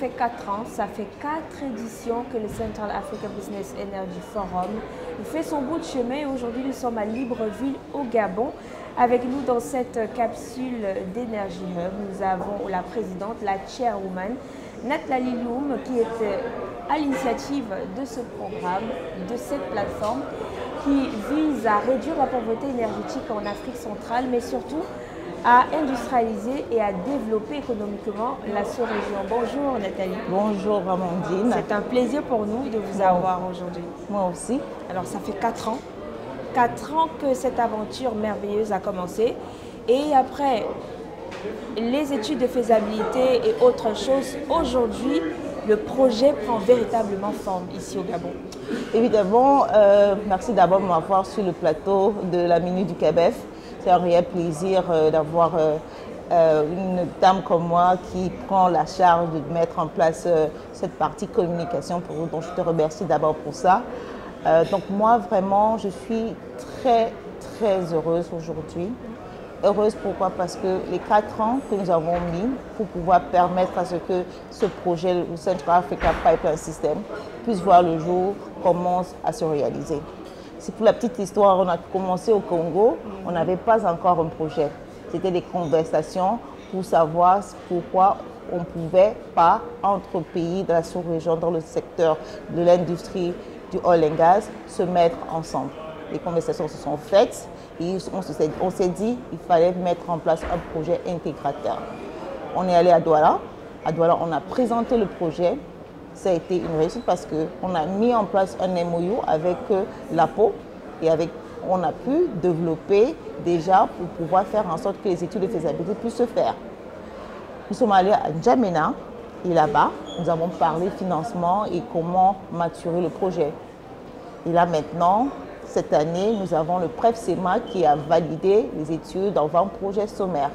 fait 4 ans, ça fait 4 éditions que le Central Africa Business Energy Forum fait son bout de chemin et aujourd'hui nous sommes à Libreville au Gabon. Avec nous dans cette capsule d'Energy Hub, nous avons la présidente, la chairwoman, Nathalie Loum, qui est à l'initiative de ce programme, de cette plateforme qui vise à réduire la pauvreté énergétique en Afrique centrale, mais surtout à industrialiser et à développer économiquement la sous-région. Bonjour Nathalie. Bonjour Amandine. C'est un plaisir pour nous de vous avoir aujourd'hui. Moi aussi. Alors ça fait 4 ans. 4 ans que cette aventure merveilleuse a commencé. Et après les études de faisabilité et autres choses, aujourd'hui, le projet prend véritablement forme ici au Gabon. Évidemment, merci d'abord de m'avoir sur le plateau de la Minute du CABEF. C'est un réel plaisir d'avoir une dame comme moi qui prend la charge de mettre en place cette partie communication pour vous. Donc je te remercie d'abord pour ça. Donc moi vraiment je suis très heureuse aujourd'hui. Heureuse pourquoi? Parce que les 4 ans que nous avons mis pour pouvoir permettre à ce que ce projet, le Central Africa Pipeline System, puisse voir le jour, commence à se réaliser. C'est pour la petite histoire, on a commencé au Congo, on n'avait pas encore un projet. C'était des conversations pour savoir pourquoi on ne pouvait pas, entre pays de la sous-région, dans le secteur de l'industrie du oil and gas, se mettre ensemble. Les conversations se sont faites et on s'est dit qu'il fallait mettre en place un projet intégrateur. On est allé à Douala. À Douala, on a présenté le projet. Ça a été une réussite parce qu'on a mis en place un MOU avec l'APO et on a pu développer déjà pour pouvoir faire en sorte que les études de faisabilité puissent se faire. Nous sommes allés à N'Djamena et là-bas, nous avons parlé financement et comment maturer le projet. Et là maintenant, cette année, nous avons le PREF-SEMA qui a validé les études dans 20 projets sommaires.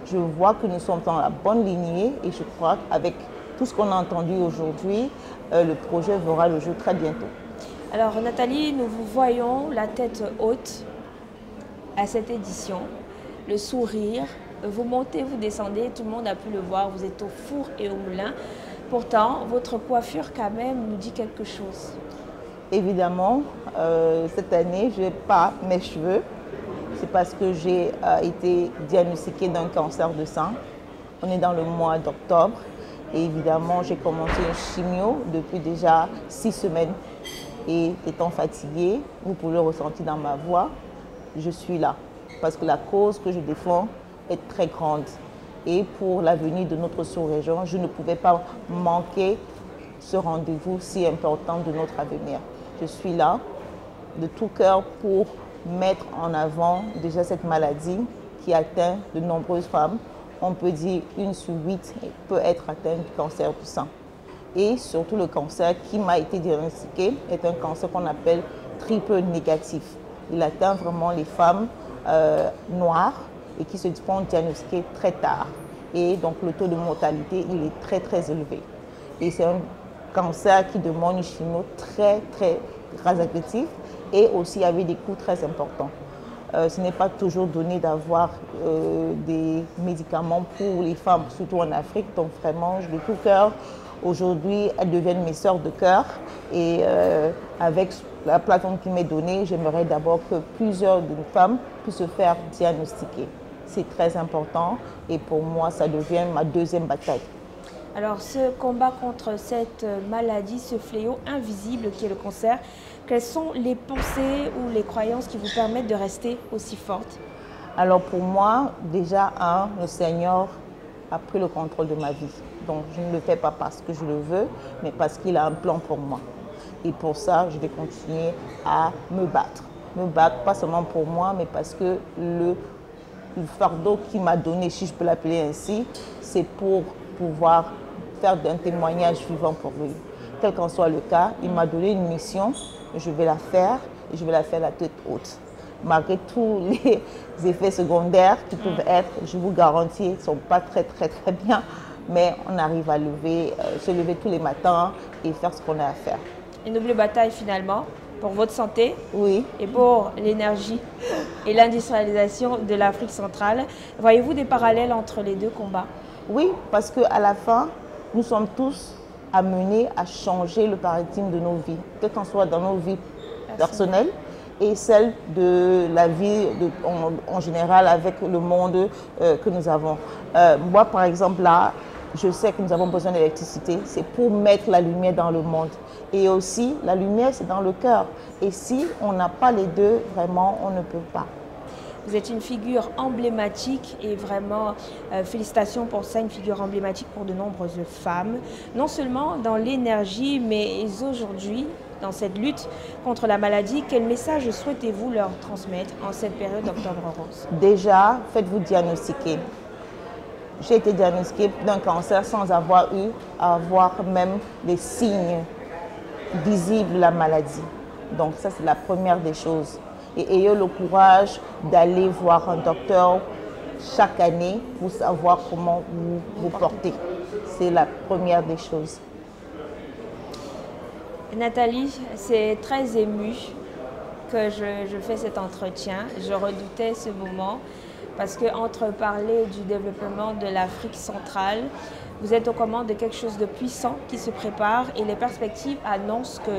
Je vois que nous sommes dans la bonne lignée et je crois qu'avec tout ce qu'on a entendu aujourd'hui, le projet verra le jour très bientôt. Alors Nathalie, nous vous voyons la tête haute à cette édition, le sourire, vous montez, vous descendez, tout le monde a pu le voir, vous êtes au four et au moulin. Pourtant, votre coiffure quand même nous dit quelque chose. Évidemment, cette année, je n'ai pas mes cheveux. C'est parce que j'ai été diagnostiquée d'un cancer de sein. On est dans le mois d'octobre. Et évidemment, j'ai commencé une chimio depuis déjà 6 semaines. Et étant fatiguée, vous pouvez le ressentir dans ma voix, je suis là. Parce que la cause que je défends est très grande. Et pour l'avenir de notre sous-région, je ne pouvais pas manquer ce rendez-vous si important de notre avenir. Je suis là de tout cœur pour mettre en avant déjà cette maladie qui atteint de nombreuses femmes. On peut dire 1 sur 8 peut être atteinte du cancer du sein. Et surtout le cancer qui m'a été diagnostiqué est un cancer qu'on appelle triple négatif. Il atteint vraiment les femmes noires et qui se font diagnostiquer très tard. Et donc le taux de mortalité il est très élevé. Et c'est un cancer qui demande une chimio très agressive et aussi avec des coûts très importants. Ce n'est pas toujours donné d'avoir des médicaments pour les femmes, surtout en Afrique. Donc vraiment, de tout cœur, aujourd'hui, elles deviennent mes sœurs de cœur. Et avec la plateforme qui m'est donnée, j'aimerais d'abord que plusieurs de nos femmes puissent se faire diagnostiquer. C'est très important et pour moi, ça devient ma deuxième bataille. Alors, ce combat contre cette maladie, ce fléau invisible qui est le cancer, quelles sont les pensées ou les croyances qui vous permettent de rester aussi forte? Alors pour moi, déjà, le Seigneur a pris le contrôle de ma vie. Donc je ne le fais pas parce que je le veux, mais parce qu'il a un plan pour moi. Et pour ça, je vais continuer à me battre. Me battre, pas seulement pour moi, mais parce que le fardeau qu'il m'a donné, si je peux l'appeler ainsi, c'est pour pouvoir faire un témoignage vivant pour lui. Quel qu'en soit le cas, il m'a donné une mission, je vais la faire et je vais la faire la tête haute. Malgré tous les effets secondaires qui peuvent être, je vous garantis, ils ne sont pas très bien, mais on arrive à se lever tous les matins et faire ce qu'on a à faire. Une double bataille finalement pour votre santé, oui, et pour l'énergie et l'industrialisation de l'Afrique centrale. Voyez-vous des parallèles entre les deux combats? Oui, parce qu'à la fin, nous sommes tous amenés à changer le paradigme de nos vies, que ce soit dans nos vies personnelles et celle de la vie en général avec le monde que nous avons. Moi, par exemple, là, je sais que nous avons besoin d'électricité, c'est pour mettre la lumière dans le monde. Et aussi, la lumière, c'est dans le cœur. Et si on n'a pas les deux, vraiment, on ne peut pas. Vous êtes une figure emblématique et vraiment, félicitations pour ça, une figure emblématique pour de nombreuses femmes, non seulement dans l'énergie, mais aujourd'hui, dans cette lutte contre la maladie. Quel message souhaitez-vous leur transmettre en cette période d'Octobre Rose? Déjà, faites-vous diagnostiquer. J'ai été diagnostiquée d'un cancer sans avoir même les signes visibles de la maladie. Donc ça, c'est la première des choses. Et ayez le courage d'aller voir un docteur chaque année pour savoir comment vous vous portez. C'est la première des choses. Nathalie, c'est très ému que je fais cet entretien. Je redoutais ce moment parce qu'entre parler du développement de l'Afrique centrale, vous êtes aux commandes de quelque chose de puissant qui se prépare et les perspectives annoncent que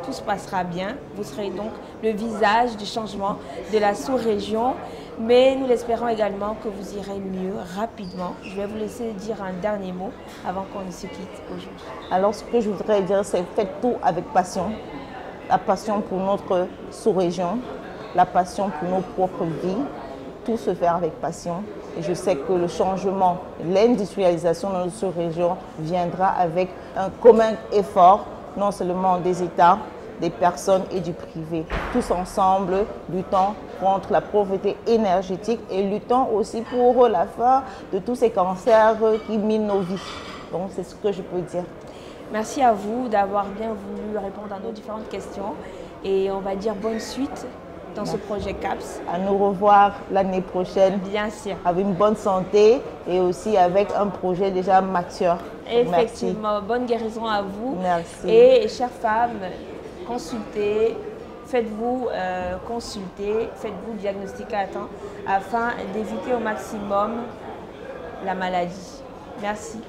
tout se passera bien. Vous serez donc le visage du changement de la sous-région, mais nous l'espérons également que vous irez mieux rapidement. Je vais vous laisser dire un dernier mot avant qu'on ne se quitte aujourd'hui. Alors, ce que je voudrais dire, c'est faites tout avec passion. La passion pour notre sous-région, la passion pour nos propres vies, tout se fait avec passion. Et je sais que le changement, l'industrialisation de notre sous-région viendra avec un commun effort, non seulement des États, des personnes et du privé. Tous ensemble, luttons contre la pauvreté énergétique et luttons aussi pour la fin de tous ces cancers qui minent nos vies. Donc, c'est ce que je peux dire. Merci à vous d'avoir bien voulu répondre à nos différentes questions et on va dire bonne suite dans ce projet CAPS. À nous revoir l'année prochaine. Bien sûr. Avec une bonne santé et aussi avec un projet déjà mature. Effectivement, merci. Bonne guérison à vous. Merci. Et chères femmes, consultez, faites-vous consulter, faites-vous diagnostiquer à temps afin d'éviter au maximum la maladie. Merci.